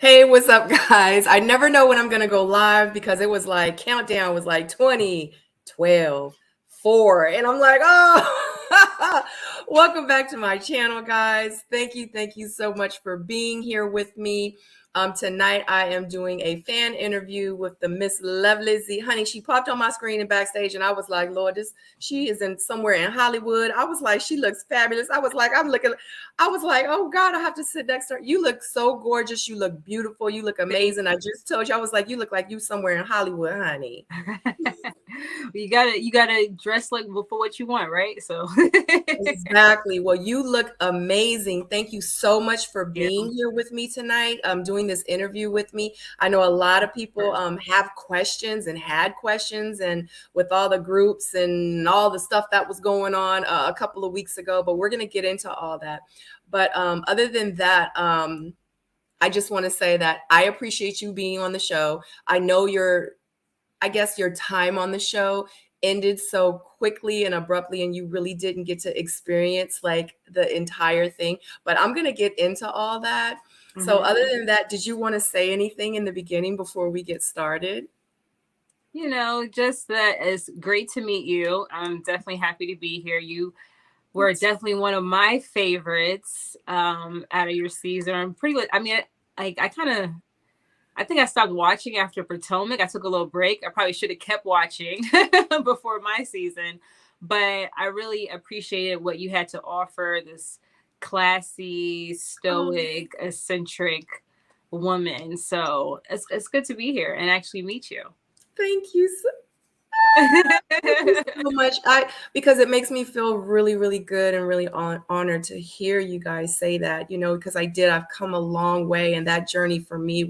Hey, what's up, guys? I never know when I'm going to go live because it was like countdown was like 20, 12, 4. And I'm like, oh, welcome back to my channel, guys. Thank you. Thank you so much for being here with me. Tonight, I am doing a fan interview with the Miss Lovely Z. Honey, she popped on my screen and backstage, and I was like, Lord, she is in somewhere in Hollywood. I was like, she looks fabulous. I was like, oh God, I have to sit next to her. You look so gorgeous. You look beautiful. You look amazing. I just told you, I was like, you look like you somewhere in Hollywood, honey. you gotta dress like for what you want, right? So Exactly. Well, you look amazing. Thank you so much for yeah. being here with me tonight, doing this interview with me. I know a lot of people have questions and had questions, and with all the groups and all the stuff that was going on a couple of weeks ago, but we're going to get into all that. But other than that, I just want to say that I appreciate you being on the show. I know I guess your time on the show ended so quickly and abruptly, and you really didn't get to experience like the entire thing. But I'm going to get into all that. So other than that, did you want to say anything in the beginning before we get started? Just that it's great to meet you. I'm definitely happy to be here. You were definitely one of my favorites out of your season. I'm pretty good. I mean, I think I stopped watching after Potomac. I took a little break. I probably should have kept watching before my season, but I really appreciated what you had to offer. This classy, stoic, eccentric woman. So it's good to be here and actually meet you. Thank you so Thank you so much. Because it makes me feel really, really good and really honored to hear you guys say that, because I've come a long way, and that journey for me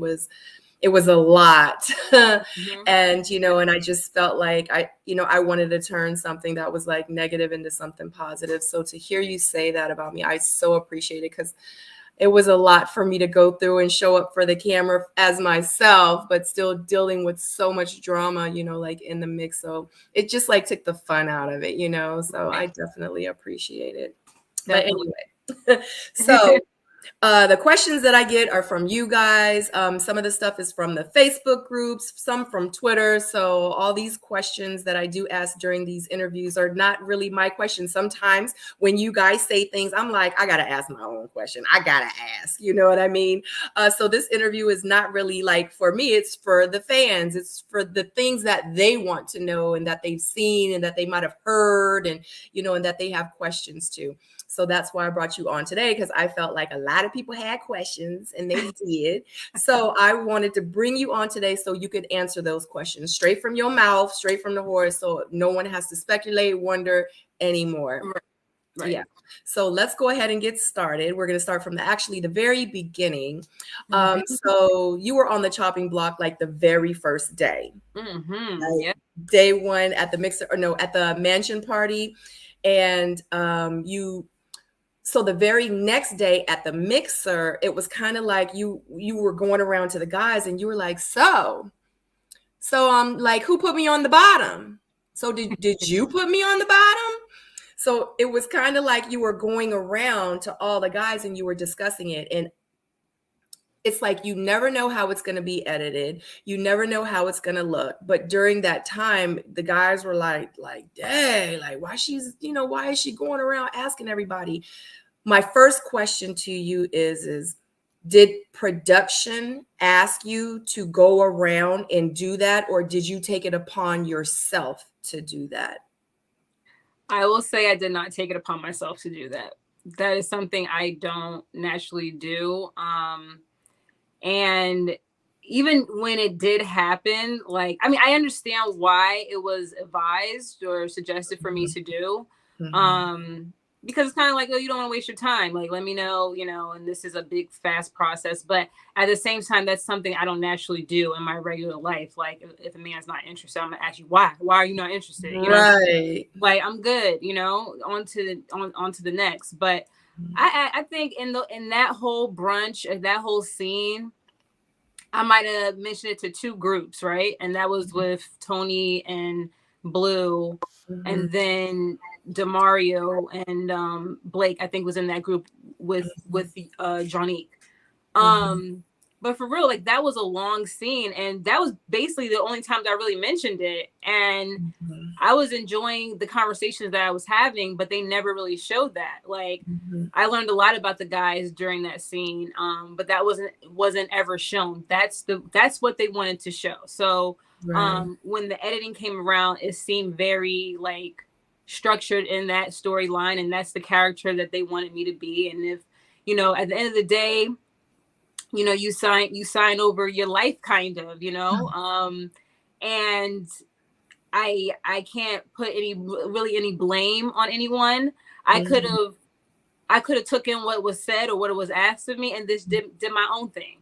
it was a lot. And, and I just felt like I wanted to turn something that was like negative into something positive. So to hear you say that about me, I so appreciate it, because it was a lot for me to go through and show up for the camera as myself, but still dealing with so much drama, like in the mix. So it just like took the fun out of it, so I definitely appreciate it. Definitely. But anyway, so the questions that I get are from you guys. Some of the stuff is from the Facebook groups, some from Twitter. So all these questions that I do ask during these interviews are not really my questions. Sometimes when you guys say things, I'm like, I got to ask my own question. I got to ask, you know what I mean? So this interview is not really like for me, it's for the fans. It's for the things that they want to know and that they've seen and that they might have heard, and, and that they have questions too. So that's why I brought you on today, because I felt like a lot of people had questions, and they did. So I wanted to bring you on today so you could answer those questions straight from your mouth, straight from the horse, so no one has to speculate, wonder anymore. Right. Yeah. So let's go ahead and get started. We're going to start from the very beginning. So you were on the chopping block like the very first day. Yeah. Day one at the mixer, or no, at the mansion party. And so the very next day at the mixer, it was kind of like you were going around to the guys, and you were like, so like, who put me on the bottom? So did you put me on the bottom? So it was kind of like you were going around to all the guys and you were discussing it. And it's like, you never know how it's going to be edited. You never know how it's going to look. But during that time, the guys were like, dang, like, why is she going around asking everybody? My first question to you is did production ask you to go around and do that, or did you take it upon yourself to do that? I will say I did not take it upon myself to do that. That is something I don't naturally do. And even when it did happen, like, I mean, I understand why it was advised or suggested for me to do. Because it's kind of like, oh, you don't want to waste your time. Like, let me know, and this is a big, fast process. But at the same time, that's something I don't naturally do in my regular life. Like, if a man's not interested, I'm gonna ask you why. Why are you not interested? Right. Like, I'm good. On to the next. But I think in that whole brunch, that whole scene, I might have mentioned it to two groups, right? And that was with Tony and Blue, and then Demario and Blake, I think, was in that group with Johnny. But for real, like that was a long scene, and that was basically the only time that I really mentioned it. And I was enjoying the conversations that I was having, but they never really showed that. Like I learned a lot about the guys during that scene, but that wasn't ever shown. That's what they wanted to show. So when the editing came around, it seemed very like structured in that storyline, and that's the character that they wanted me to be. And if at the end of the day, you sign over your life, kind of, and I can't put any blame on anyone. I could have taken what was said or what was asked of me and just did my own thing.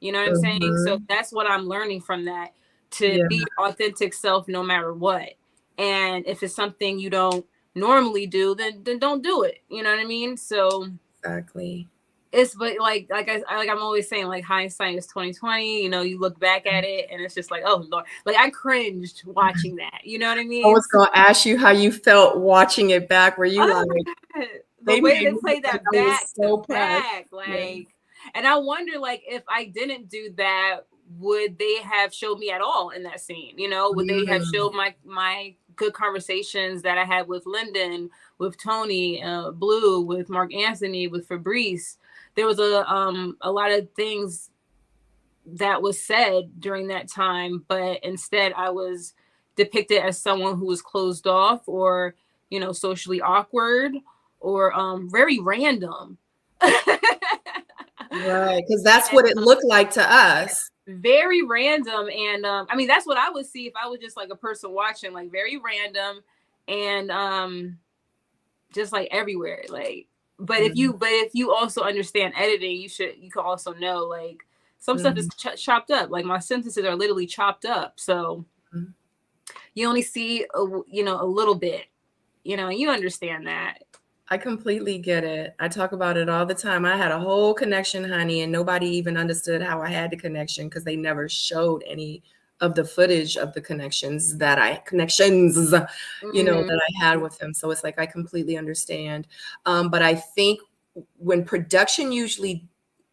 You know what I'm saying? So that's what I'm learning from that, to be your authentic self no matter what. And if it's something you don't normally do, then don't do it. You know what I mean? So exactly. But I'm always saying, like, hindsight is 2020. You look back at it and it's just like, oh Lord, like I cringed watching that. You know what I mean? I was gonna ask you how you felt watching it back. Were you the way they played that back to back, like, and I wonder, like, if I didn't do that, would they have showed me at all in that scene? Would they have showed my good conversations that I had with Lyndon, with Tony, Blue, with Mark Anthony, with Fabrice? There was a lot of things that was said during that time, but instead I was depicted as someone who was closed off, or socially awkward, or very random. Right, because that's what it looked like to us. Very random. And I mean, that's what I would see if I was just like a person watching, like very random and just like everywhere. Like, but if you also understand editing, you can also know, like, some stuff is chopped up. Like my sentences are literally chopped up, so you only see a little bit, and you understand that. I completely get it. I talk about it all the time. I had a whole connection, honey, and nobody even understood how I had the connection because they never showed any of the footage of the connections that I had with them. So it's like, I completely understand. But I think when production usually,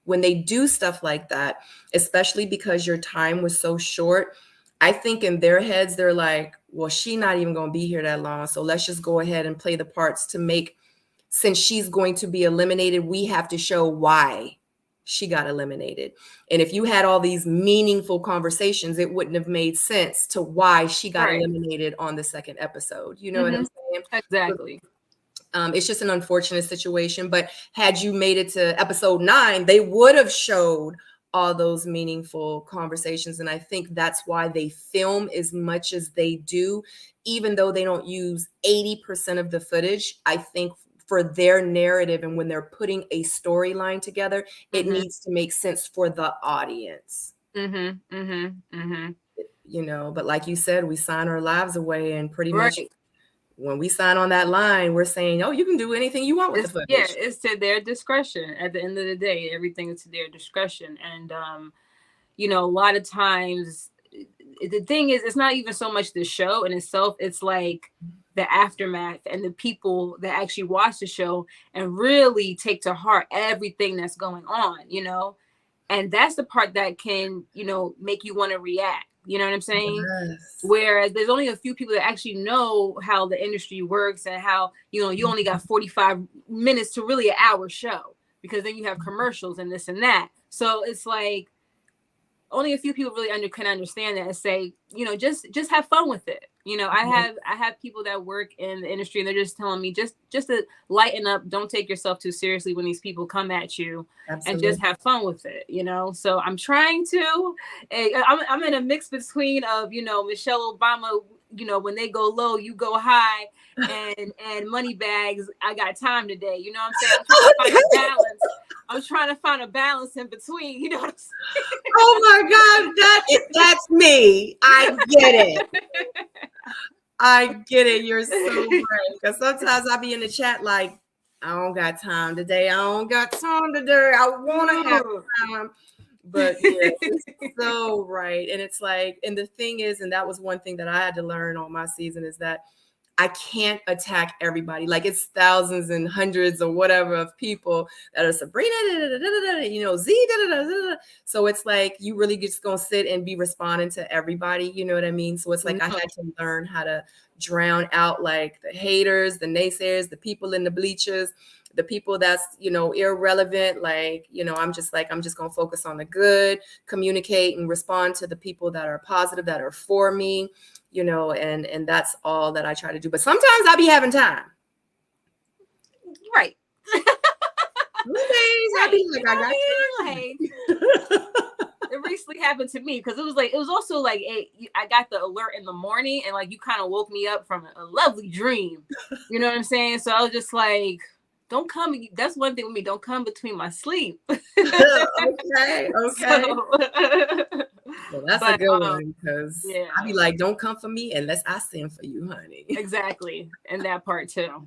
when they do stuff like that, especially because your time was so short, I think in their heads, they're like, well, she's not even going to be here that long. So let's just go ahead and play the parts to make, since she's going to be eliminated, we have to show why she got eliminated. And if you had all these meaningful conversations, it wouldn't have made sense to why she got eliminated on the second episode. You know what I'm saying? Exactly. It's just an unfortunate situation. But had you made it to episode 9, they would have showed all those meaningful conversations. And I think that's why they film as much as they do, even though they don't use 80% of the footage. I think for their narrative, and when they're putting a storyline together, it needs to make sense for the audience. But like you said, we sign our lives away, and pretty much when we sign on that line, we're saying, oh, you can do anything you want with the footage. Yeah, it's to their discretion. At the end of the day, everything is to their discretion. And a lot of times the thing is, it's not even so much the show in itself, it's like the aftermath and the people that actually watch the show and really take to heart everything that's going on, and that's the part that can, make you want to react. You know what I'm saying? Yes. Whereas there's only a few people that actually know how the industry works and how, you only got 45 minutes to really an hour show, because then you have commercials and this and that. So it's like only a few people really can understand that and say, just have fun with it. I have people that work in the industry and they're just telling me just to lighten up. Don't take yourself too seriously when these people come at you. Absolutely. And just have fun with it. So I'm trying to, I'm in a mix between of, Michelle Obama, when they go low, you go high, and money bags. I got time today. You know what I'm saying? I'm trying to find a balance in between. You know what I'm saying? Oh my God, that's me. I get it. I get it. You're so right. Because sometimes I'll be in the chat like, I don't got time today. I want to have time. But yeah, it's so right. And it's like, and the thing is, and that was one thing that I had to learn on my season, is that I can't attack everybody. Like it's thousands and hundreds or whatever of people that are Sabrina, you know, Z, so it's like you really just gonna sit and be responding to everybody, you know what I mean? So it's like I had to learn how to drown out like the haters, the naysayers, the people in the bleachers, the people that's, you know, irrelevant. Like, you know, I'm just gonna focus on the good, communicate and respond to the people that are positive, that are for me, you know, and that's all that I try to do. But sometimes I be having time. Right. Some days I be like, I got time. It recently happened to me because it was also like I got the alert in the morning and like you kind of woke me up from a lovely dream. You know what I'm saying? So I was just like, don't come. That's one thing with me. Don't come between my sleep. Okay. So, well, that's a good one because I be like, don't come for me unless I send for you, honey. Exactly. And that part too.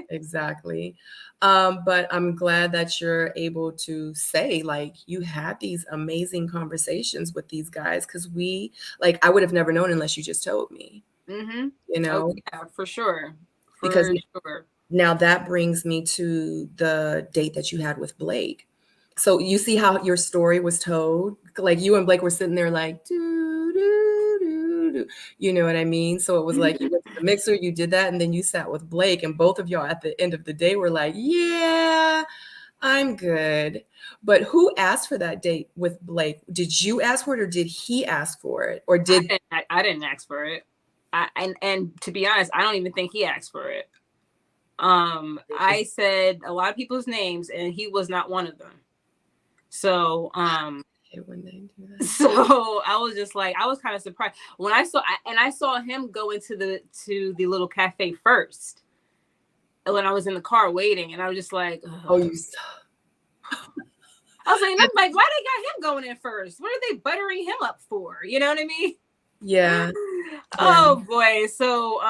Exactly. But I'm glad that you're able to say like you had these amazing conversations with these guys because I would have never known unless you just told me. Mm-hmm. You know? Oh, yeah, for sure. Because now that brings me to the date that you had with Blake. So you see how your story was told? Like you and Blake were sitting there like, doo, doo, doo, doo. You know what I mean? So it was like you went to the mixer, you did that, and then you sat with Blake, and both of y'all at the end of the day were like, yeah, I'm good. But who asked for that date with Blake? Did you ask for it or did he ask for it? Or did I didn't ask for it. And to be honest, I don't even think he asked for it. I said a lot of people's names and he was not one of them. So when they do that. So I was just like, I was kind of surprised when I saw him go into the little cafe first when I was in the car waiting, and I was just like, oh, you I was like, I'm like, why they got him going in first? What are they buttering him up for? You know what I mean? Yeah. Oh boy. So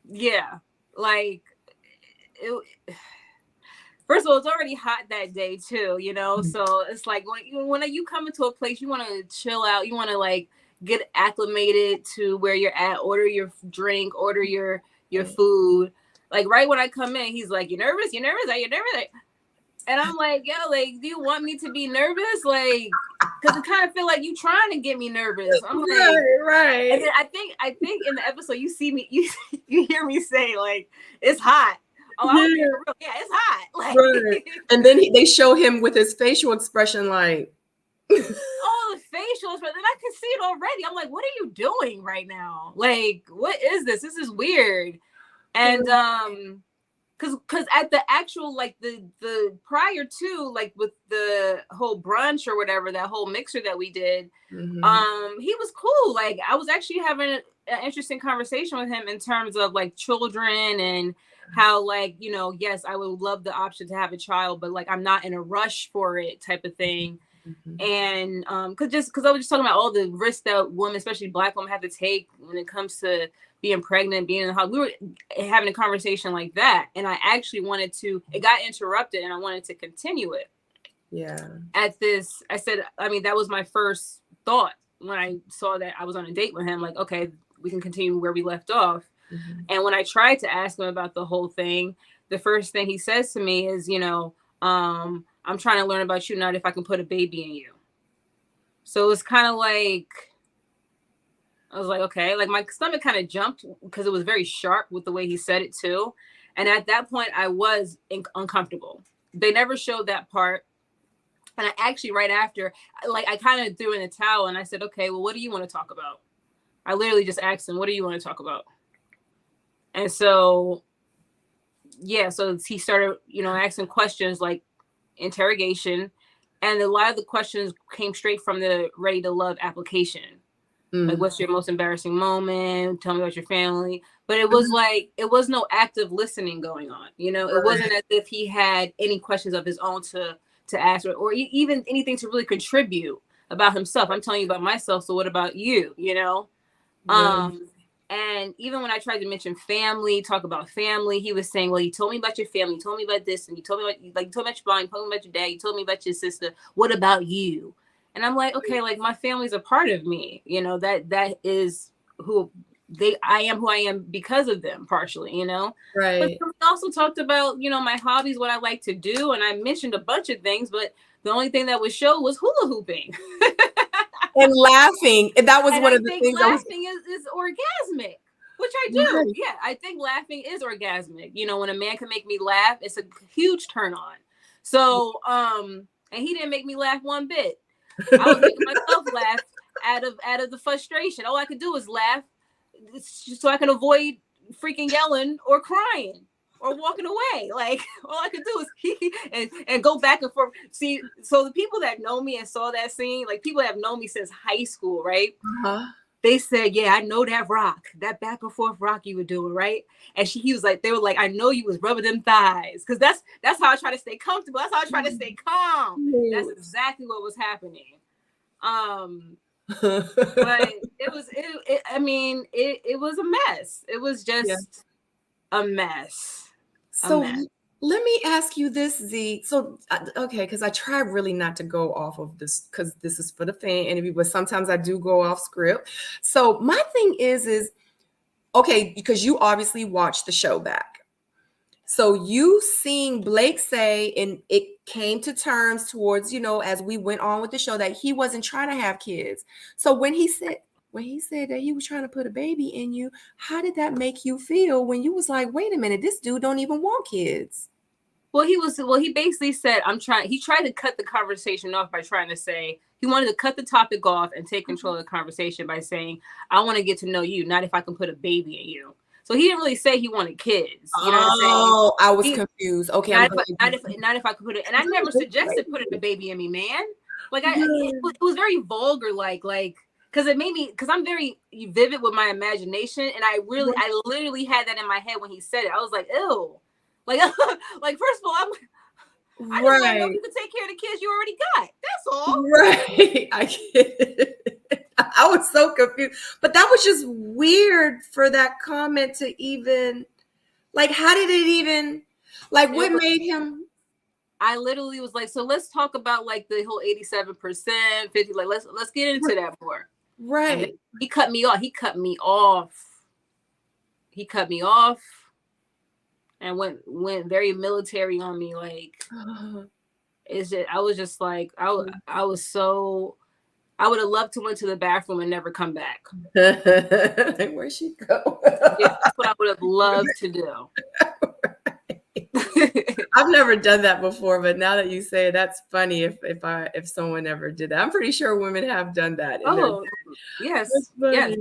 yeah, like first of all, it's already hot that day too, you know. So it's like when you come into a place, you want to chill out, you want to like get acclimated to where you're at, order your drink, order your food. Like right when I come in, he's like, "You nervous? You nervous? Are you nervous?" And I'm like, "Yo, like, do you want me to be nervous? Like, because I kind of feel like you trying to get me nervous." I'm like, right. And then I think in the episode you see me, you hear me say like, "It's hot." Oh, yeah, it's hot. Like, right. And then they show him with his facial expression, like, oh, the facial expression. And I can see it already. I'm like, what are you doing right now? Like, what is this? This is weird. And because at the actual like the prior to like with the whole brunch or whatever, that whole mixer that we did, he was cool. Like I was actually having an interesting conversation with him in terms of like children and how like, you know, yes, I would love the option to have a child, but like I'm not in a rush for it type of thing. And because I was just talking about all the risks that women, especially Black women, have to take when it comes to being pregnant, being in the house. We were having a conversation like that, and I actually wanted to. It got interrupted, and I wanted to continue it. Yeah. At this, I said, I mean, that was my first thought when I saw that I was on a date with him. Like, okay, we can continue where we left off. And when I tried to ask him about the whole thing, the first thing he says to me is, you know, I'm trying to learn about you, not if I can put a baby in you. So it's kind of like, I was like, okay, like my stomach kind of jumped because it was very sharp with the way he said it too. And at that point I was uncomfortable. They never showed that part. And I actually, right after, like I kind of threw in a towel and I said, okay, well, what do you want to talk about? I literally just asked him, what do you want to talk about? And so, yeah, so he started, you know, asking questions like interrogation. And a lot of the questions came straight from the Ready to Love application. Like, what's your most embarrassing moment? Tell me about your family. But it was like, it was no active listening going on. You know, it wasn't as if he had any questions of his own to ask or even anything to really contribute about himself. I'm telling you about myself. So what about you? You know? And even when I tried to mention family, talk about family, he was saying, well, you told me about your family, you told me about this, and you told me about, like, you told me about your mom, you told me about your dad, you told me about your sister. What about you? And I'm like, okay, like my family's a part of me, you know, that is who I am who I am because of them, partially, you know. But Right. we also talked about, you know, my hobbies, what I like to do, and I mentioned a bunch of things, but the only thing that was show was hula hooping. And laughing. And that was And one I of the think things I was laughing is orgasmic, which I do. right. Yeah, I think laughing is orgasmic. You know, when a man can make me laugh, it's a huge turn on. So, and he didn't make me laugh one bit. I was making myself laugh out of the frustration. All I could do was laugh so I can avoid freaking yelling or crying or walking away. Like all I could do is and go back and forth. See, so the people that know me and saw that scene, like people that have known me since high school, right? Uh-huh. They said, "Yeah, I know that rock, that back and forth rock you were doing, right?" And he was like, they were like, "I know you was rubbing them thighs," because that's how I try to stay comfortable. That's how I try to stay calm. That's exactly what was happening. But I mean, it was a mess. It was Yeah. just a mess. A So mess. let me ask you this, Z. So, okay, because I try really not to go off of this because this is for the fan interview, but sometimes I do go off script. So my thing is okay, because you obviously watched the show back. So you seeing Blake say, and it came to terms towards, you know, as we went on with the show that he wasn't trying to have kids. So when he said that he was trying to put a baby in you, how did that make you feel when you was like, wait a minute, this dude don't even want kids? Well, he basically said, he tried to cut the conversation off by trying to say he wanted to cut the topic off and take control of the conversation by saying, "I want to get to know you, not if I can put a baby in you." So he didn't really say he wanted kids. You know what I'm saying? Oh, I was confused. Okay, I'm glad Not if I could put it. And I never suggested putting a baby in me, man. Like it was very vulgar, like because it made me, because I'm very vivid with my imagination, and I literally had that in my head when he said it. I was like, ew. Like, like first of all, I just want to know if you can take care of the kids you already got. That's all. Right. I get it. I was so confused. But that was just weird for that comment to even, like, how did it even, like, what made him? I literally was like, so let's talk about like the whole 87%, 50, like let's get into that more. Right. And he cut me off. He cut me off and went very military on me. Like, it's just, I was just like, I would have loved to went to the bathroom and never come back. Where'd she go? Yeah, that's what I would have loved to do. I've never done that before, but now that you say it, that's funny. If someone ever did that, I'm pretty sure women have done that. Oh, yes, yes.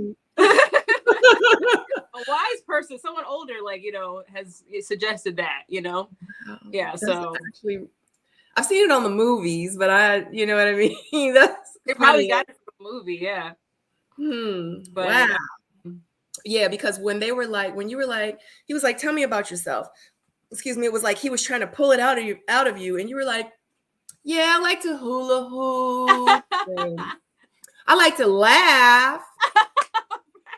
A wise person, someone older, like, you know, has suggested that, you know. Yeah, that's so actually, I've seen it on the movies, but you know what I mean. That's they probably got it from the movie, yeah. But, wow. Yeah, because when you were like, he was like, "Tell me about yourself." Excuse me. It was like he was trying to pull it out of you, and you were like, "Yeah, I like to hula hoop. I like to laugh."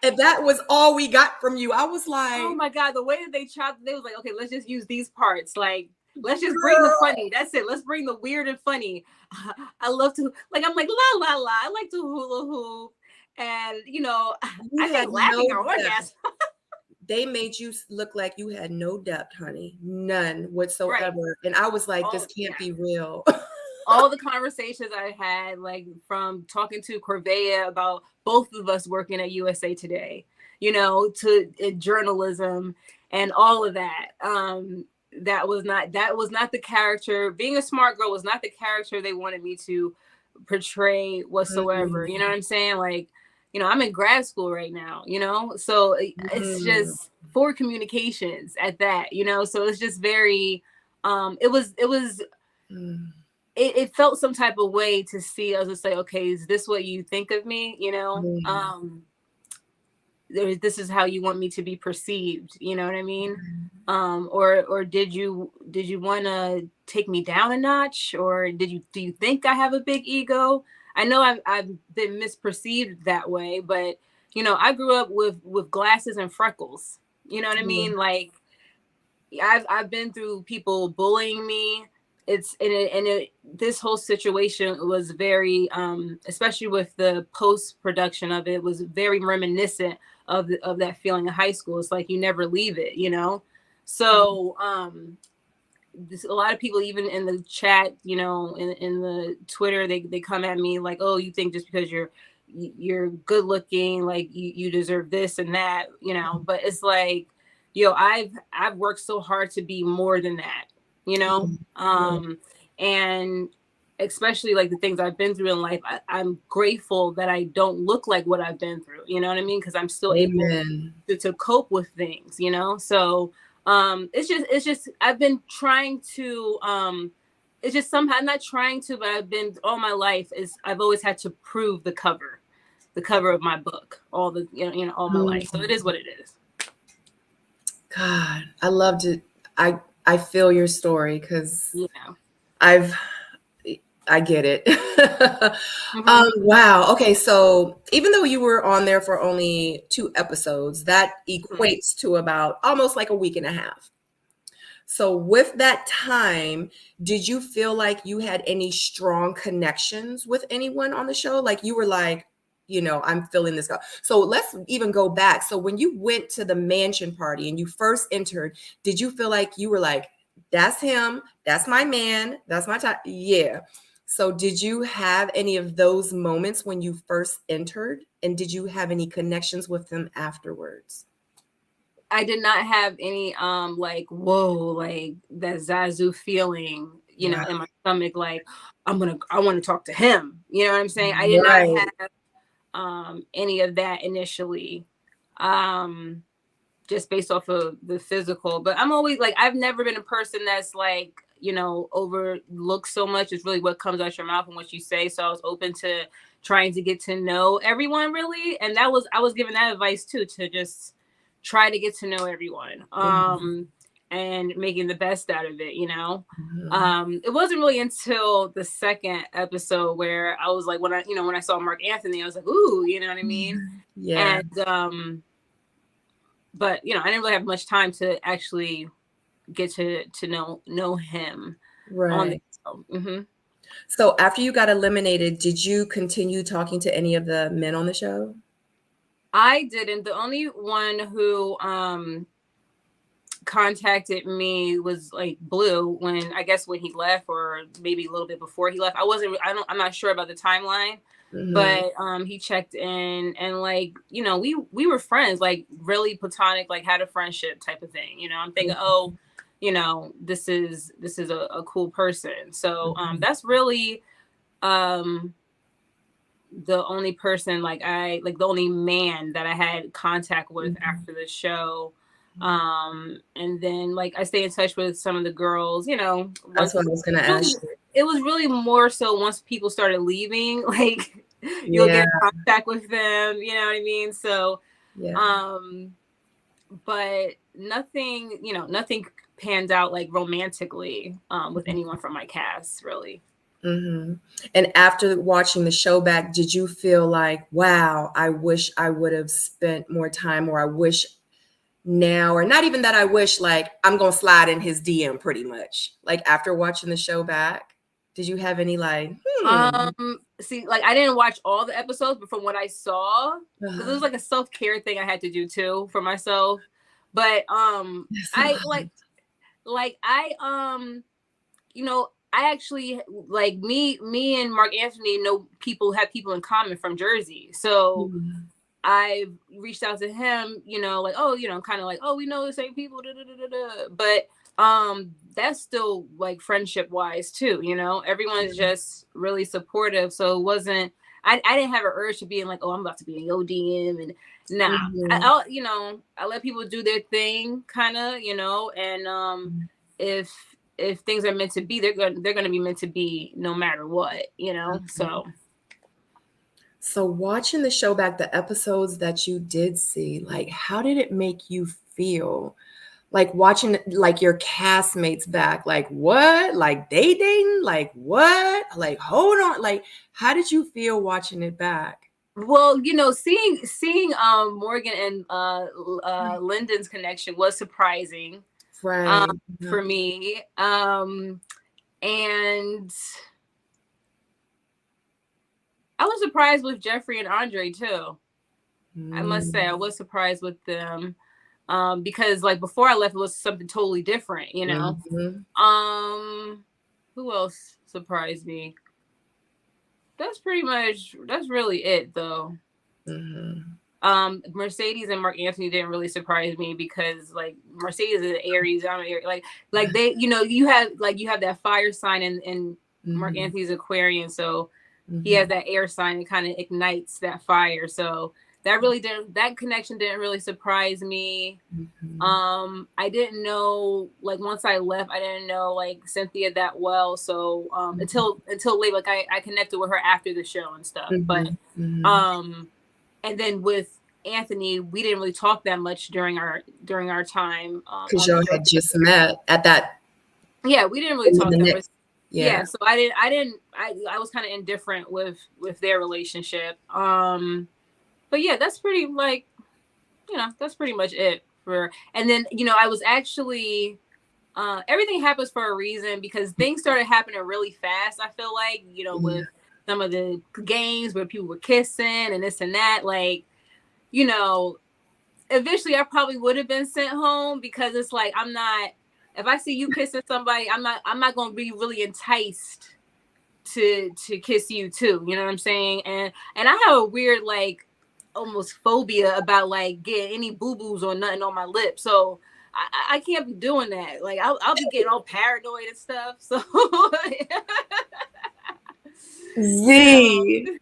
And that was all we got from you. I was like, oh my God, the way that they chopped, they was like, okay, let's just use these parts. Like, let's just bring the funny. That's it. Let's bring the weird and funny. I love to, like, I'm like, la, la, la. I like to hula hoop. And, you know, I think laughing are orgasm. They made you look like you had no depth, honey. None whatsoever. Right. And I was like, this can't be real. All the conversations I had, like from talking to Corvea about both of us working at USA Today, you know, to journalism and all of that. That was not the character. Being a smart girl was not the character they wanted me to portray whatsoever. You know what I'm saying? Like, you know, I'm in grad school right now, you know, so it's just for communications at that, you know, so it's just very, it felt some type of way to see us and say, okay, is this what you think of me? You know, this is how you want me to be perceived. You know what I mean? Or did you want to take me down a notch, or do you think I have a big ego? I know I've been misperceived that way, but you know, I grew up with glasses and freckles. You know what I mean? Like I've been through people bullying me. This whole situation was very, especially with the post production of it, was very reminiscent of that feeling of high school. It's like you never leave it, you know? So a lot of people, even in the chat, you know, in the Twitter, they come at me like, oh, you think just because you're good looking, like you deserve this and that, you know? But it's like, yo, I've worked so hard to be more than that, you know? And especially like the things I've been through in life, I'm grateful that I don't look like what I've been through, you know what I mean? Because I'm still able to cope with things, you know? So it's just I've been trying to it's just somehow, I'm not trying to, but I've been all my life is I've always had to prove the cover of my book all the you know all my life. So it is what it is. God, I loved it. I feel your story because Yeah. I get it. Wow. Okay. So even though you were on there for only 2 episodes, that equates to about almost like a week and a half. So with that time, did you feel like you had any strong connections with anyone on the show? Like you were like, you know, I'm feeling this guy. So let's even go back. So when you went to the mansion party and you first entered, did you feel like you were like, that's him, that's my man, that's my type? Yeah. So did you have any of those moments when you first entered? And did you have any connections with them afterwards? I did not have any like whoa, like that Zazu feeling, you know, in my stomach, like I want to talk to him. You know what I'm saying? I did not have any of that initially. Just based off of the physical. But I'm always like, I've never been a person that's like, you know, overlook so much. It's really what comes out your mouth and what you say. So I was open to trying to get to know everyone really. And I was given that advice too, to just try to get to know everyone. And making the best out of it, you know. It wasn't really until the second episode where I was like, when I saw Mark Anthony, I was like, ooh, you know what I mean? Yeah. And but you know, I didn't really have much time to actually get to know him on the show. So after you got eliminated, did you continue talking to any of the men on the show? I didn't. The only one who contacted me was like Blue when he left, or maybe a little bit before he left. I'm not sure about the timeline. But he checked in, and like, you know, we were friends, like really platonic, like had a friendship type of thing, you know. I'm thinking, oh, you know, this is a cool person. So that's really the only person the only man that I had contact with after the show. And then like I stay in touch with some of the girls, you know. That's what I was gonna ask you. It was really more so once people started leaving, like you'll get in contact with them, you know what I mean? So but nothing panned out like romantically with anyone from my cast, really. And after watching the show back, did you feel like, wow, I wish I would have spent more time, or I wish now, or not even that I wish, like I'm gonna slide in his DM pretty much, like after watching the show back? Did you have any like see, like I didn't watch all the episodes, but from what I saw, because it was like a self-care thing I had to do too for myself. But I you know, I actually like me and Mark Anthony have people in common from Jersey. So I reached out to him, you know, like, oh, you know, kind of like, oh, we know the same people, but that's still like friendship wise too, you know. Everyone's just really supportive. So it wasn't, I didn't have an urge to be in like, oh, I'm about to be in your DM, and I you know, I let people do their thing, kind of, you know. And if things are meant to be, they're gonna be meant to be no matter what, you know. So watching the show back, the episodes that you did see, like how did it make you feel? Like watching like your castmates back, like what? Like they dating? Like what? Like hold on. Like how did you feel watching it back? Well, you know, seeing Morgan and Lyndon's connection was surprising for me. And I was surprised with Jeffrey and Andre too. I must say I was surprised with them. Because like before I left, it was something totally different, you know. Who else surprised me? That's really it though. Mercedes and Mark Anthony didn't really surprise me because like Mercedes is Aries, I'm an Aries, like they, you know, you have that fire sign in Mark Anthony's Aquarian, so he has that air sign that kind of ignites that fire. So that connection didn't really surprise me. I didn't know, like once I left, I didn't know like Cynthia that well. So until late, like I connected with her after the show and stuff. But and then with Anthony, we didn't really talk that much during our time. Because y'all had just met at that. Yeah, we didn't really talk that much. Yeah, so I was kind of indifferent with their relationship. But yeah, that's pretty like, you know, that's pretty much it for. And then, you know, I was actually everything happens for a reason because things started happening really fast. I feel like, you know, with some of the games where people were kissing and this and that, like, you know, eventually I probably would have been sent home because it's like, if I see you kissing somebody, I'm not going to be really enticed to kiss you too. You know what I'm saying? And I have a weird, like, almost phobia about like getting any boo-boos or nothing on my lips. So I can't be doing that. Like I'll be getting all paranoid and stuff. So Z,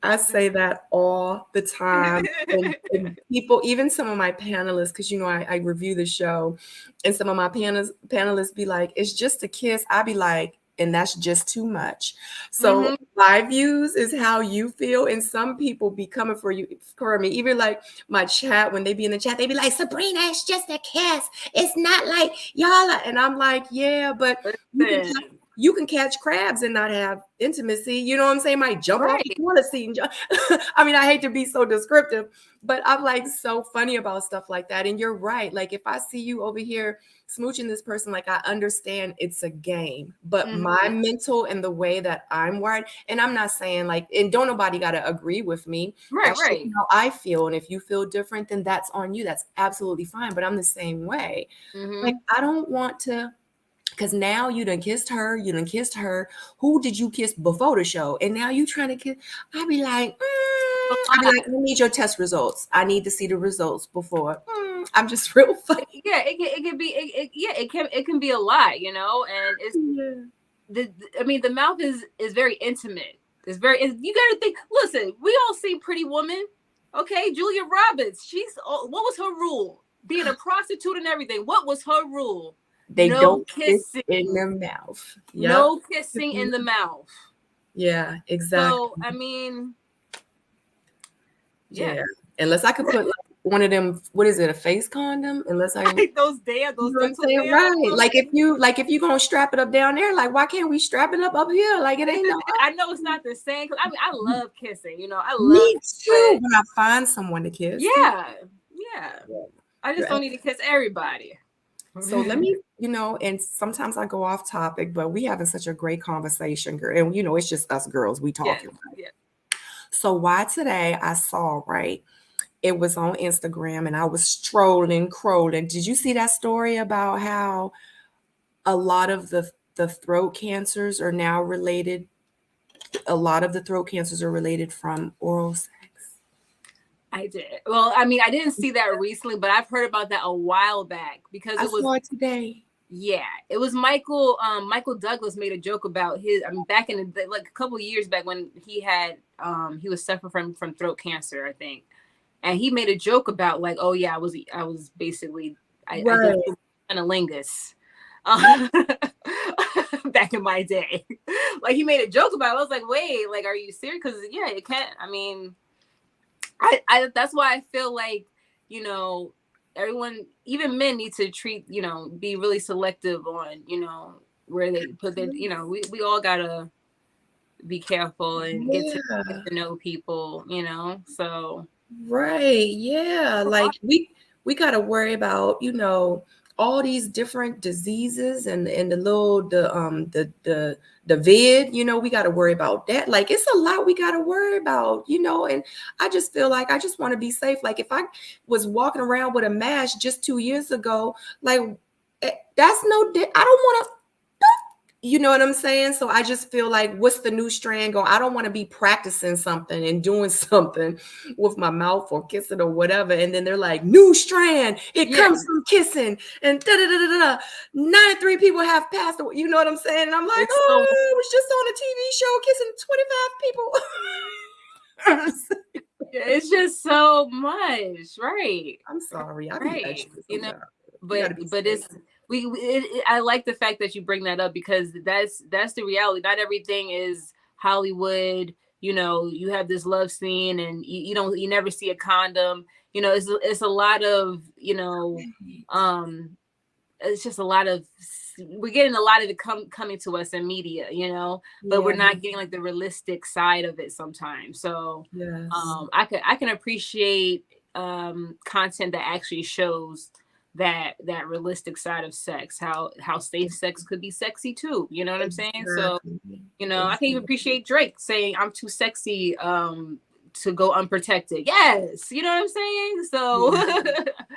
I say that all the time. And people, even some of my panelists, because you know I review the show, and some of my panelists be like, "It's just a kiss." I be like, and that's just too much. So my views is how you feel, and some people be coming for me. Even like my chat, when they be in the chat, they be like, "Sabrina, it's just a kiss. It's not like y'all." And I'm like, "Yeah, but you can catch crabs and not have intimacy." You know what I'm saying? Might jump off the toilet seat. I mean, I hate to be so descriptive, but I'm like so funny about stuff like that. And you're right. Like if I see you over here smooching this person, like I understand it's a game, but my mental and the way that I'm wired, and I'm not saying like, and don't nobody got to agree with me. That's just how I feel. And if you feel different, then that's on you. That's absolutely fine. But I'm the same way. Like I don't want to. Because now you done kissed her, Who did you kiss before the show? And now you trying to kiss. I be like, I need your test results. I need to see the results before. I'm just real funny. Yeah, it can be. It can be a lot, you know. And it's I mean, the mouth is very intimate. You got to think. Listen, we all see Pretty Woman. Okay, Julia Roberts. What was her rule? Being a prostitute and everything. What was her rule? They don't kiss in the mouth. Yep. No kissing in the mouth. Yeah, exactly. So I mean, yeah. Unless I could put like one of them, what is it, a face condom? Unless I those dental right. Like if you gonna strap it up down there, like why can't we strap it up here? Like it ain't no. I know it's not the same because I mean I love kissing. You know, Me too. When I find someone to kiss. Yeah. I just don't need to kiss everybody. So let me, you know, and sometimes I go off topic, but we having such a great conversation, girl. And you know, it's just us girls, we talking. Yeah. So why today I saw, right? It was on Instagram and I was scrolling. Did you see that story about how a lot of the throat cancers are now related? A lot of the throat cancers are related from oral sex. I did. Well, I mean, I didn't see that recently, but I've heard about that a while back because I saw it today. Yeah, it was Michael Douglas made a joke about back in the, like a couple of years back when he was suffering from throat cancer, I think. And he made a joke about like, oh yeah, I was basically I did cunnilingus back in my day. Like he made a joke about it. I was like, wait, like, are you serious? Because yeah, it can't. I mean, I that's why I feel like, you know, everyone, even men, need to be really selective on, you know, where they put their, you know, we all gotta be careful and get to know people, you know. So right, yeah, like we got to worry about, you know, all these different diseases and the little the vid, you know, we got to worry about that. Like it's a lot we got to worry about, you know. And I just feel like I just want to be safe. Like if I was walking around with a mask just 2 years ago, like that's no, I don't want to. You know what I'm saying? So I just feel like, what's the new strand going? I don't want to be practicing something and doing something with my mouth or kissing or whatever. And then they're like, new strand, it comes from kissing and da da da da da. 93 people have passed away. You know what I'm saying? And I'm like, It's oh, I was just on a TV show kissing 25 people. it's just so much, right? I'm sorry. I Right. You know, but it's I like the fact that you bring that up, because that's the reality. Not everything is Hollywood. You know, you have this love scene and you never see a condom. You know, it's a lot of, you know, it's just a lot of, we're getting a lot of it coming to us in media, you know, but we're not getting like the realistic side of it sometimes. So yes. I can appreciate content that actually shows that realistic side of sex, how safe sex could be sexy too. You know what I'm saying? So, you know, I can even appreciate Drake saying I'm too sexy to go unprotected. Yes, you know what I'm saying? So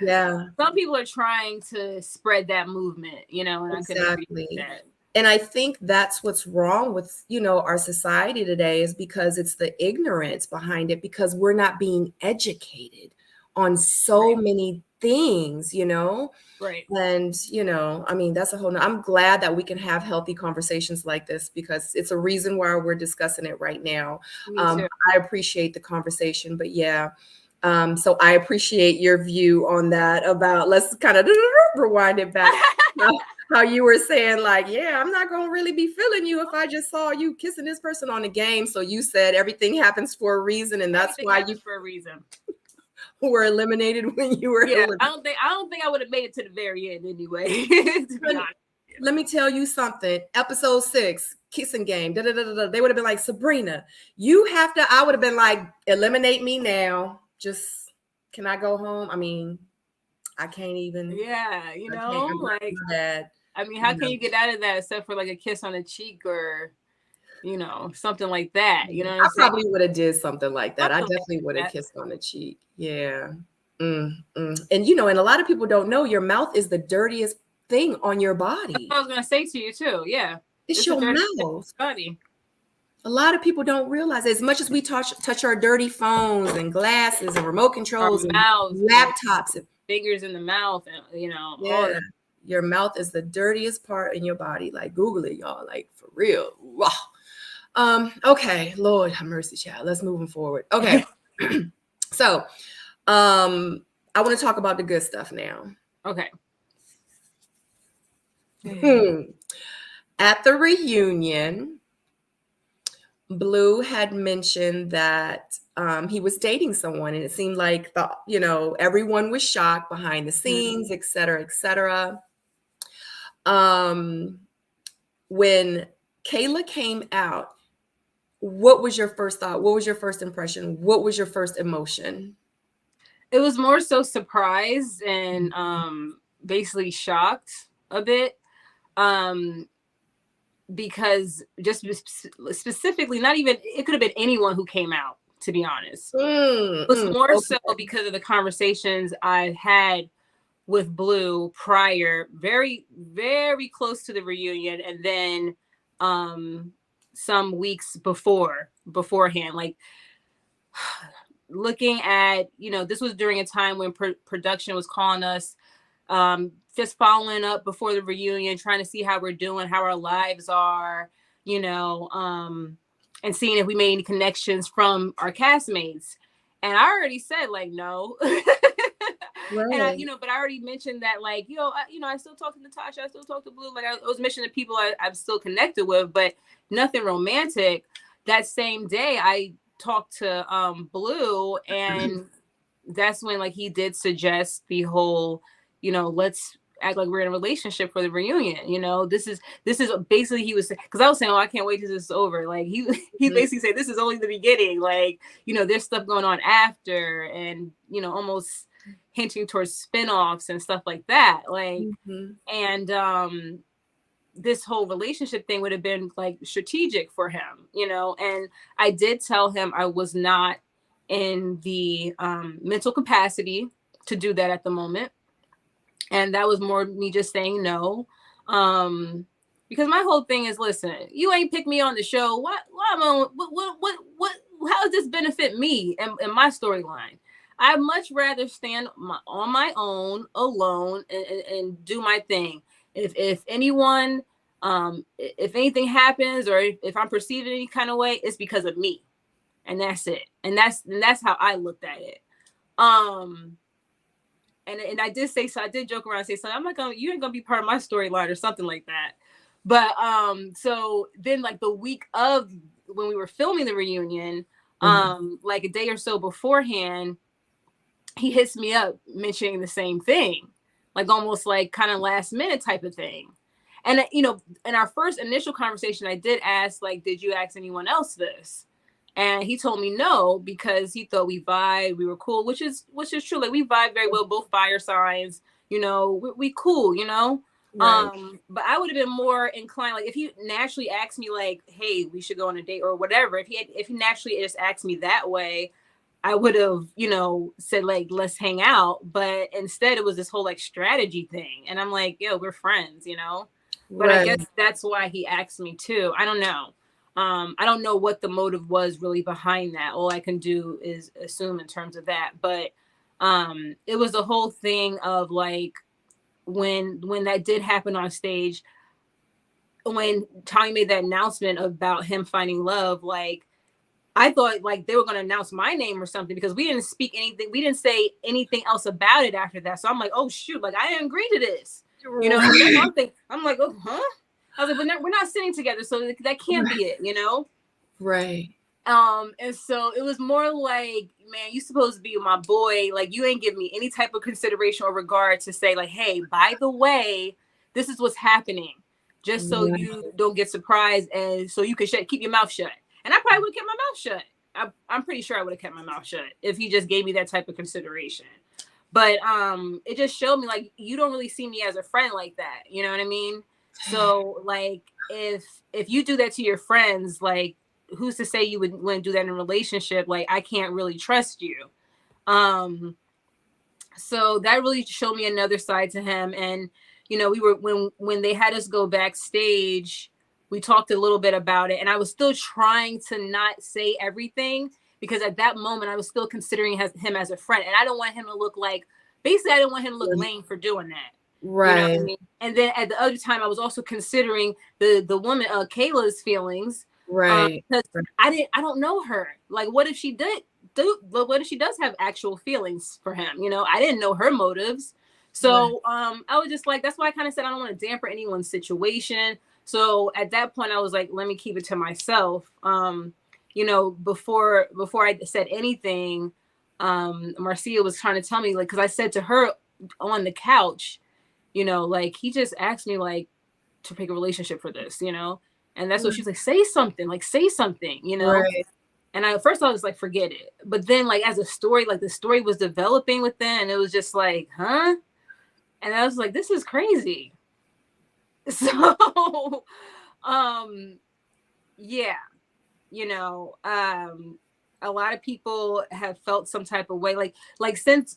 yeah. Some people are trying to spread that movement, you know, and I can appreciate that. And I think that's what's wrong with, you know, our society today, is because it's the ignorance behind it, because we're not being educated on so many things, you know? Right. And, you know, I mean, that's a whole, I'm glad that we can have healthy conversations like this, because it's a reason why we're discussing it right now. I appreciate the conversation, but yeah. So I appreciate your view on that about, let's kind of rewind it back. How you were saying like, yeah, I'm not going to really be feeling you if I just saw you kissing this person on a game. So you said everything happens for a reason. And that's why you for a reason were eliminated when you were eliminated. I don't think I would have made it to the very end anyway. To be honest. Let me tell you something. Episode 6, kissing game. They would have been like, Sabrina, you have to. I would have been like, eliminate me now. Just, can I go home? I mean, I can't even. Yeah, you know, like that. I mean, how can you get out of that except for like a kiss on the cheek or, you know, something like that? You know what I'm saying? I probably would have did something like that. I definitely would have kissed on the cheek. Yeah. And, you know, and a lot of people don't know your mouth is the dirtiest thing on your body. That's what I was going to say to you too. Yeah. It's your mouth. Body. A lot of people don't realize, as much as we touch our dirty phones and glasses and remote controls and laptops and fingers in the mouth, and you know, all that. Your mouth is the dirtiest part in your body. Like, Google it, y'all. Like, for real. Wow. Okay, Lord have mercy, child. Let's move forward. Okay. So, I want to talk about the good stuff now. Okay. At the reunion, Blue had mentioned that he was dating someone, and it seemed like everyone was shocked behind the scenes, et cetera, et cetera. When Kayla came out, what was your first thought? What was your first impression? What was your first emotion? It was more so surprised and basically shocked a bit. Because just specifically, not even, it could have been anyone who came out, to be honest. It was more so because of the conversations I had with Blue prior, very, very close to the reunion, and then some weeks beforehand, like looking at, you know, this was during a time when production was calling us, just following up before the reunion, trying to see how we're doing, how our lives are, you know, and seeing if we made any connections from our castmates. And I already said like, no. Right. And I, you know, but I already mentioned that, like, I still talk to Natasha, I still talk to Blue. Like, I was mentioning people I'm still connected with, but nothing romantic. That same day I talked to Blue, and that's when, like, he did suggest the whole, you know, let's act like we're in a relationship for the reunion. You know, this is basically, he was, because I was saying, oh, I can't wait till this is over. Like, he basically said, this is only the beginning. Like, you know, there's stuff going on after, and, you know, almost hinting towards spin-offs and stuff like that. Like, and this whole relationship thing would have been like strategic for him, you know? And I did tell him I was not in the mental capacity to do that at the moment. And that was more me just saying no. Because my whole thing is, listen, you ain't picked me on the show. How does this benefit me and my storyline? I'd much rather stand on my own, alone, and do my thing. If anyone, if anything happens, or if I'm perceived in any kind of way, it's because of me, and that's it. And that's how I looked at it. And I did say so. I did joke around and say so. You ain't gonna be part of my storyline or something like that. But so then like the week of when we were filming the reunion, like a day or so beforehand, he hits me up mentioning the same thing, like almost like kind of last minute type of thing. And you know, in our first initial conversation, I did ask, like, did you ask anyone else this? And he told me no, because he thought we vibe, we were cool, which is true. Like, we vibe very well, both fire signs, you know, we cool, you know. Right. But I would have been more inclined, like, if he naturally asked me, like, hey, we should go on a date or whatever. If he naturally just asked me that way, I would have, you know, said, like, let's hang out. But instead, it was this whole like strategy thing, and I'm like, yo, we're friends, you know. But right. I guess that's why he asked me too. I don't know. I don't know what the motive was really behind that. All I can do is assume in terms of that. But it was the whole thing of like when that did happen on stage, when Tommy made that announcement about him finding love, like I thought like they were going to announce my name or something, because we didn't speak anything. We didn't say anything else about it after that. So I'm like, oh shoot, like I didn't agree to this. You know, that's one thing. I'm like, oh, huh? I was like, but we're not sitting together, so that can't be it, you know? Right. And so it was more like, man, you supposed to be my boy. Like, you ain't give me any type of consideration or regard to say, like, hey, by the way, this is what's happening, just so you don't get surprised, and so you can keep your mouth shut. And I probably would have kept my mouth shut. I'm pretty sure I would have kept my mouth shut if he just gave me that type of consideration. But it just showed me, like, you don't really see me as a friend like that. You know what I mean? So, like, if you do that to your friends, like, who's to say you wouldn't do that in a relationship? Like, I can't really trust you. So that really showed me another side to him. And, you know, we were, when they had us go backstage, we talked a little bit about it. And I was still trying to not say everything, because at that moment I was still considering him as a friend. And I don't want him to look like, basically, I didn't want him to look lame for doing that. Right. You know what I mean? And then at the other time, I was also considering the woman, Kayla's feelings. Right. Because I don't know her. Like, what if she what if she does have actual feelings for him? You know, I didn't know her motives. So I was just like, that's why I kind of said I don't want to damper anyone's situation. So at that point, I was like, let me keep it to myself. You know, before I said anything, Marcia was trying to tell me, like, because I said to her on the couch, you know, like, he just asked me, like, to pick a relationship for this, you know, and that's what she's like, say something, you know. Right. And at first I was like, forget it. But then, like, as a story, like, the story was developing within, and it was just like, huh? And I was like, this is crazy. So, yeah, you know, a lot of people have felt some type of way, like since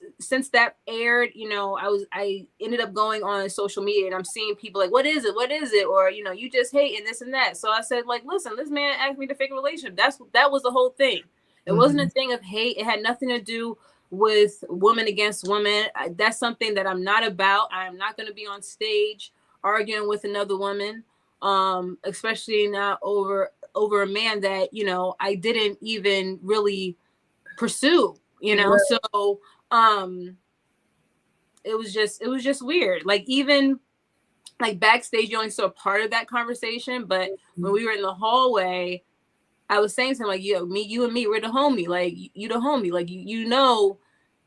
that aired, you know, I ended up going on social media, and I'm seeing people like, what is it? Or, you know, you just hate and this and that. So I said, like, listen, this man asked me to fake a relationship. That was the whole thing. It wasn't a thing of hate. It had nothing to do with woman against woman. That's something that I'm not about. I am not going to be on stage arguing with another woman, especially not over a man that, you know, I didn't even really pursue, you know. Right. So it was just weird. Like, even like backstage, you only saw a part of that conversation, but when we were in the hallway, I was saying to him, like, you and me, we're the homie. Like, you the homie. Like, you know,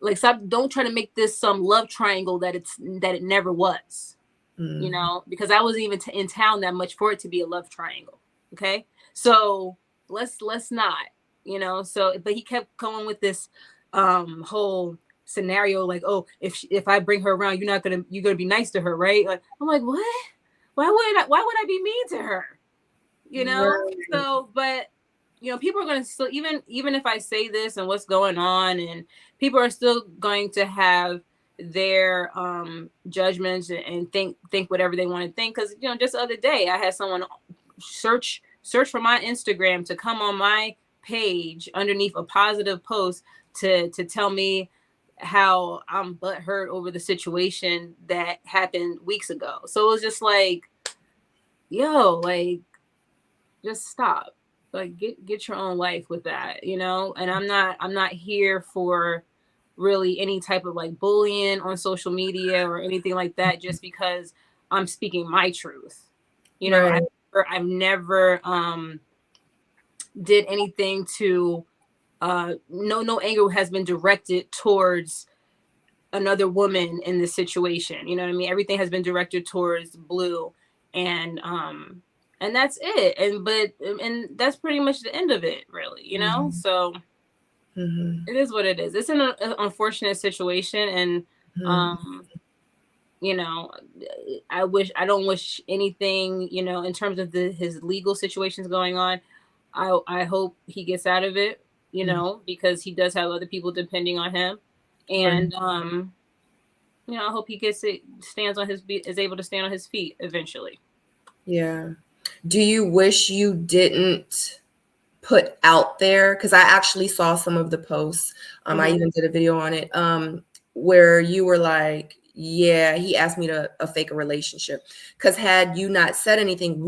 like, stop, don't try to make this some love triangle that it never was. You know, because I wasn't even in town that much for it to be a love triangle. Okay. So let's not, you know. So, but he kept going with this whole scenario, like, oh, if I bring her around, you're gonna be nice to her, right? Like, I'm like, what? Why would I be mean to her? You know? Right. So, but people are gonna still, even if I say this and what's going on, and people are still going to have their judgments and think whatever they want to think. Because just the other day I had someone search for my Instagram to come on my page underneath a positive post to tell me how I'm butthurt over the situation that happened weeks ago. So it was just like, yo, like, just stop. Like, get your own life with that, And I'm not here for really any type of like bullying on social media or anything like that, just because I'm speaking my truth. Right. I've never did anything to no anger has been directed towards another woman in this situation. You know what I mean? Everything has been directed towards Blue, and that's it. And that's pretty much the end of it, really. So it is what it is. It's an unfortunate situation, and I don't wish anything, in terms of his legal situations going on. I hope he gets out of it, because he does have other people depending on him. And I hope he is able to stand on his feet eventually. Yeah. Do you wish you didn't put out there? Because I actually saw some of the posts. I even did a video on it, where you were like, yeah, he asked me to fake a relationship. Because had you not said anything,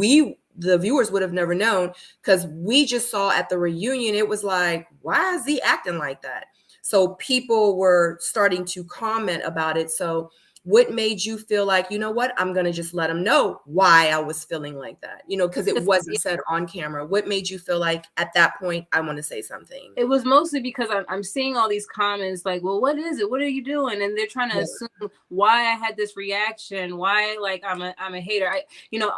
the viewers would have never known, because we just saw at the reunion, it was like, why is he acting like that? So people were starting to comment about it. So what made you feel like, you know what, I'm going to just let him know why I was feeling like that, because it wasn't said on camera. What made you feel like at that point, I want to say something? It was mostly because I'm seeing all these comments like, well, what is it? What are you doing? And they're trying to assume why I had this reaction, why like I'm a hater.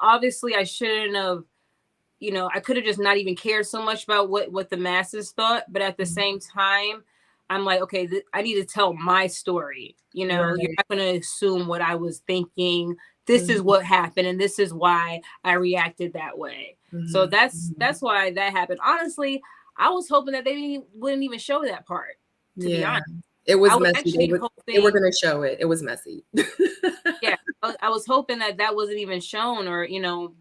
Obviously I shouldn't have, I could have just not even cared so much about what the masses thought. But at the same time, I'm like, okay, I need to tell my story. You're not going to assume what I was thinking. This is what happened, and this is why I reacted that way. So that's why that happened. Honestly, I was hoping that they wouldn't even show that part. To be honest, it was messy. They were going to show it. It was messy. Yeah, I was hoping that wasn't even shown, or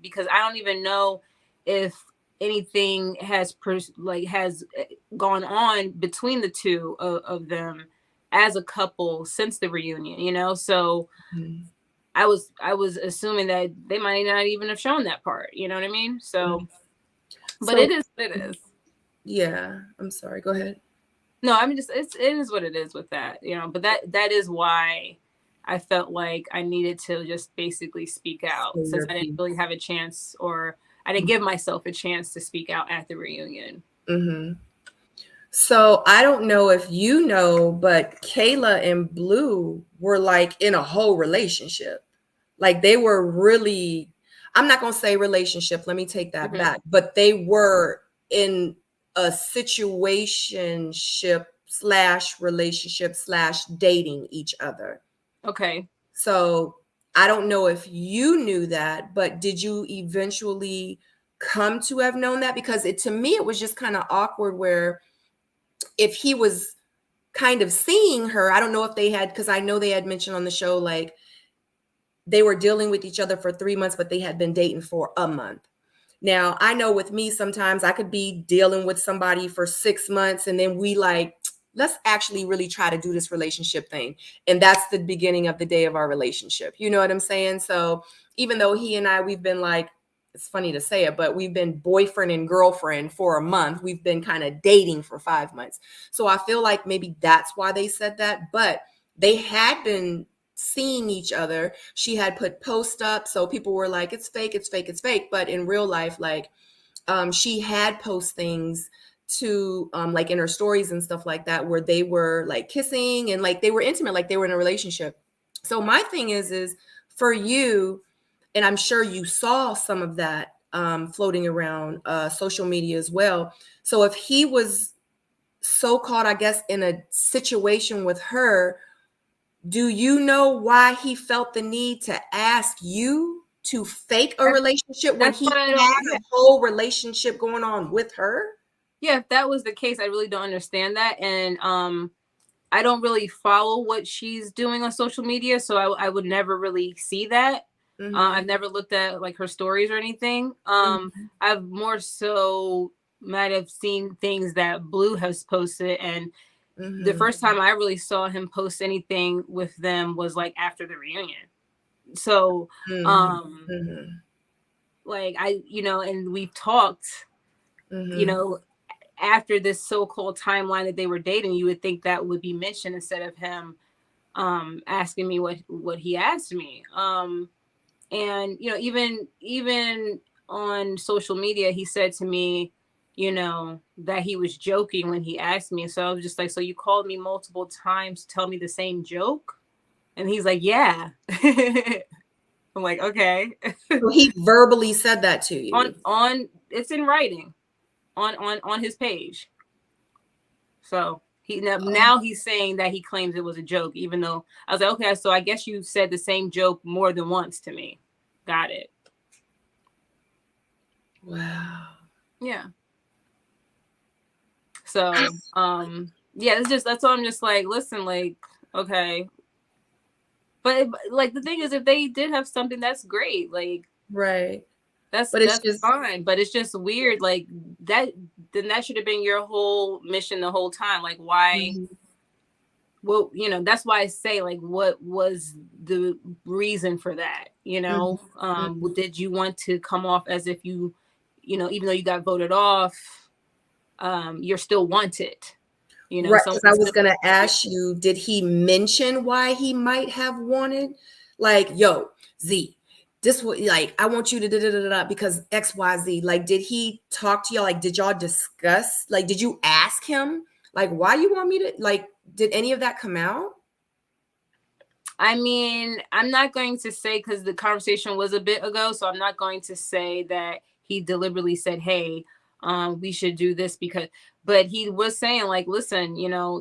because I don't even know if anything has gone on between the two of them as a couple since the reunion. So I was assuming that they might not even have shown that part. You know what I mean? So but it is what it is. Yeah, I'm sorry, go ahead. No, I mean, just it is what it is with that. But that is why I felt like I needed to just basically speak out, since I didn't really have a chance, or I didn't give myself a chance to speak out at the reunion. So I don't know if you know, but Kayla and Blue were like in a whole relationship. Like they were really, I'm not going to say relationship, let me take that back, but they were in a situationship / relationship / dating each other. Okay. So I don't know if you knew that, but did you eventually come to have known that? Because to me, it was just kind of awkward where if he was kind of seeing her, I don't know if they had, because I know they had mentioned on the show, like they were dealing with each other for 3 months, but they had been dating for a month. Now, I know with me, sometimes I could be dealing with somebody for 6 months, and then we like, let's actually really try to do this relationship thing. And that's the beginning of the day of our relationship. You know what I'm saying? So even though he and I, we've been like, it's funny to say it, but we've been boyfriend and girlfriend for a month. We've been kind of dating for 5 months. So I feel like maybe that's why they said that, but they had been seeing each other. She had put posts up, so people were like, it's fake, it's fake, it's fake. But in real life, like she had post things to like in her stories and stuff like that, where they were like kissing and like they were intimate, like they were in a relationship. So my thing is for you, and I'm sure you saw some of that floating around social media as well. So if he was so called, I guess, in a situation with her, do you know why he felt the need to ask you to fake a relationship when That's he what I don't. had a whole relationship going on with her? Yeah, if that was the case, I really don't understand that. And I don't really follow what she's doing on social media, so I would never really see that. I've never looked at like her stories or anything. I've more so might have seen things that Blue has posted, and the first time I really saw him post anything with them was like after the reunion. So like I, and we've talked, after this so-called timeline that they were dating, you would think that would be mentioned instead of him asking me what he asked me. And even on social media, he said to me, that he was joking when he asked me. So I was just like, so you called me multiple times to tell me the same joke? And he's like, yeah. I'm like, okay. So he verbally said that to you? On it's in writing on his page. So now he's saying that he claims it was a joke, even though I was like, okay, so I guess you said the same joke more than once to me. Got it. Wow. Yeah. So yeah, that's why I'm just like, listen, like, okay. But like the thing is, if they did have something, that's great. Like, right. That's just fine, but it's just weird. Like that, then that should have been your whole mission the whole time. Like why? Well, that's why I say, like, what was the reason for that? Did you want to come off as if you, even though you got voted off, you're still wanted? Right, because I was gonna ask you, did he mention why he might have wanted, like, yo, Z, this was like, I want you to da because XYZ. Like, did he talk to y'all? Like, did y'all discuss? Like, did you ask him, like, why you want me to, like, did any of that come out? I mean, I'm not going to say, because the conversation was a bit ago, so I'm not going to say that he deliberately said, hey, we should do this but he was saying, like, listen,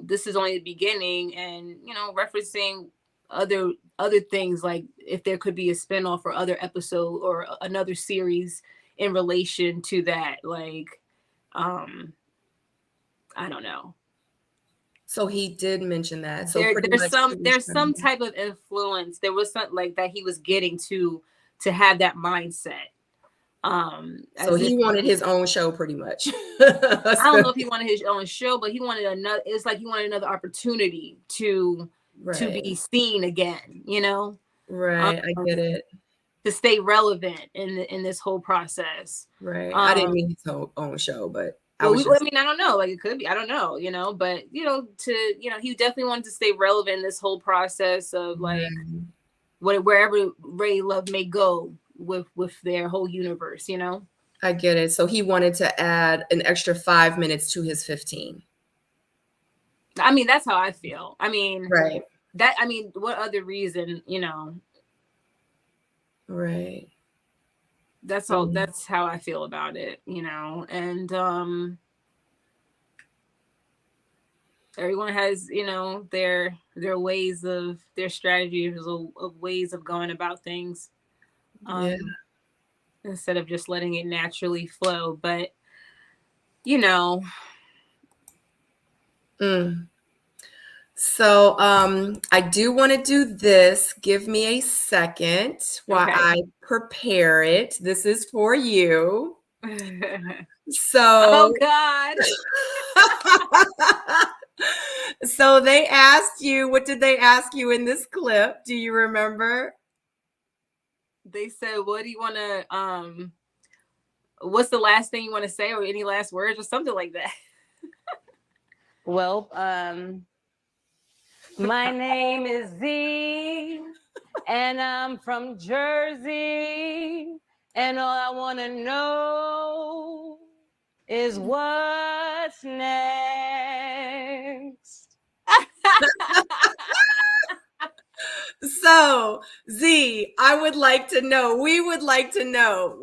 this is only the beginning, and, referencing other things, like if there could be a spinoff or other episode or another series in relation to that. Like, I don't know. So he did mention that. So there's some type of influence. There was something like that he was getting to have that mindset. So he wanted his own show, pretty much. I don't know if he wanted his own show, but he wanted another. It's like he wanted another opportunity to be seen again. Right, I get it. To stay relevant in this whole process. Right. I didn't mean his own show, but I don't know. Like, it could be. I don't know. But he definitely wanted to stay relevant in this whole process of like wherever Ray Love may go with their whole universe. I get it. So he wanted to add an extra 5 minutes to his 15. I mean, that's how I feel. I mean, right. What other reason, Right. That's all. That's how I feel about it, and everyone has, their ways of their strategies of ways of going about things. Instead of just letting it naturally flow. But So I do want to do this. Give me a second while I prepare it. This is for you. So oh God. So they asked you, what did they ask you in this clip? Do you remember? They said, what do you want to what's the last thing you want to say, or any last words or something like that? Well, my name is Z, and I'm from Jersey, and all I want to know is what's next. So, Z, we would like to know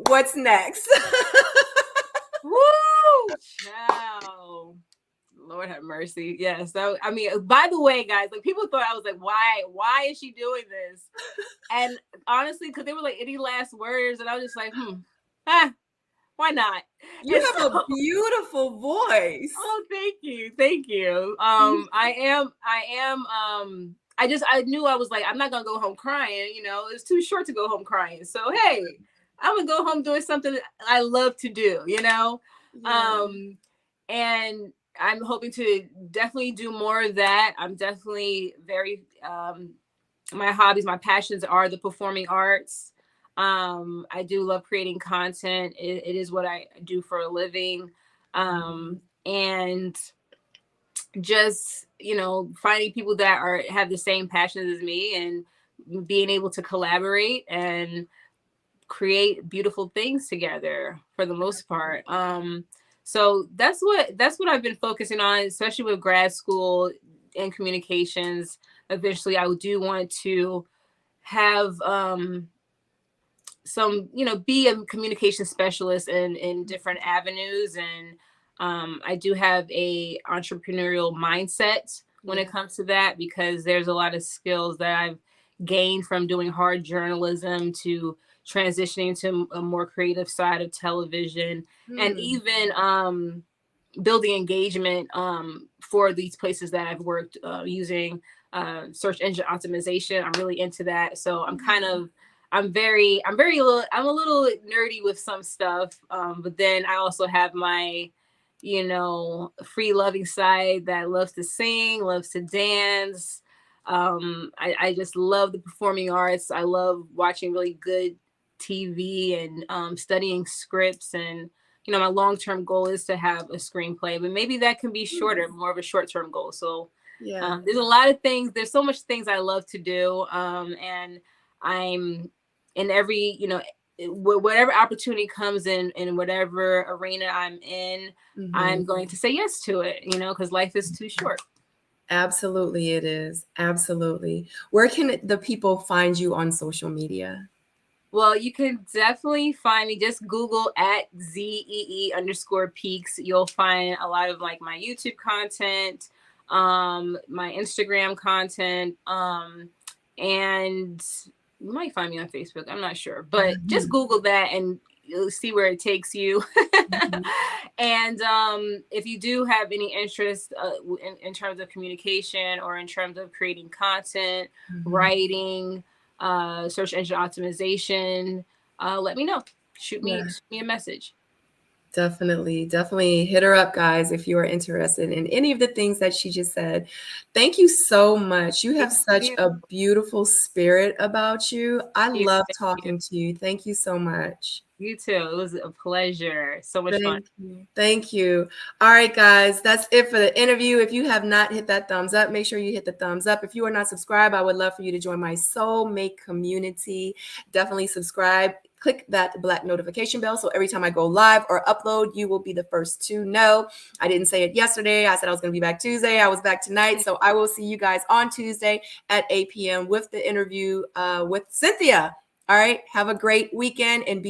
what's next. Woo! Ciao. Lord have mercy. Yeah. So, I mean, by the way, guys, like people thought I was like, why is she doing this? And honestly, because they were like, any last words? And I was just like, why not? You And have a beautiful voice. Oh, thank you. Thank you. I knew I was like, I'm not going to go home crying. You know, it's too short to go home crying. So, hey, I'm going to go home doing something that I love to do, you know? Yeah. And I'm hoping to definitely do more of that. I'm definitely very, my hobbies, my passions are the performing arts. I do love creating content. It is what I do for a living. And just, you know, finding people that have the same passions as me and being able to collaborate and create beautiful things together for the most part. So that's what I've been focusing on, especially with grad school and communications. Eventually I do want to have some, you know, be a communication specialist in different avenues. And I do have a entrepreneurial mindset when it comes to that, because there's a lot of skills that I've gained from doing hard journalism to transitioning to a more creative side of television, and even building engagement for these places that I've worked using search engine optimization. I'm really into that. So I'm a little nerdy with some stuff. But then I also have my, you know, free loving side that loves to sing, loves to dance. I just love the performing arts. I love watching really good TV and studying scripts. And, you know, my long-term goal is to have a screenplay, but maybe that can be shorter, more of a short-term goal. So there's a lot of things. There's so much things I love to do. And I'm in every, you know, whatever opportunity comes in whatever arena I'm in, I'm going to say yes to it, you know, because life is too short. Absolutely, it is. Absolutely. Where can the people find you on social media? Well, you can definitely find me. Just Google at ZEE_peaks. You'll find a lot of like my YouTube content, my Instagram content, and you might find me on Facebook. I'm not sure, but just Google that and you'll see where it takes you. And if you do have any interest in terms of communication or in terms of creating content, writing, search engine optimization, let me know. Shoot me a message. Definitely hit her up, guys, if you are interested in any of the things that she just said. Thank you so much. You have such a beautiful spirit about you. I love talking to you. Thank you so much. You too. It was a pleasure. So much fun. Thank you. All right, guys, that's it for the interview. If you have not hit that thumbs up, make sure you hit the thumbs up. If you are not subscribed, I would love for you to join my Seoul Mate community. Definitely subscribe. Click that black notification bell so every time I go live or upload, you will be the first to know. I didn't say it yesterday. I said I was going to be back Tuesday. I was back tonight. So I will see you guys on Tuesday at 8 p.m. with the interview with Cynthia. All right. Have a great weekend and be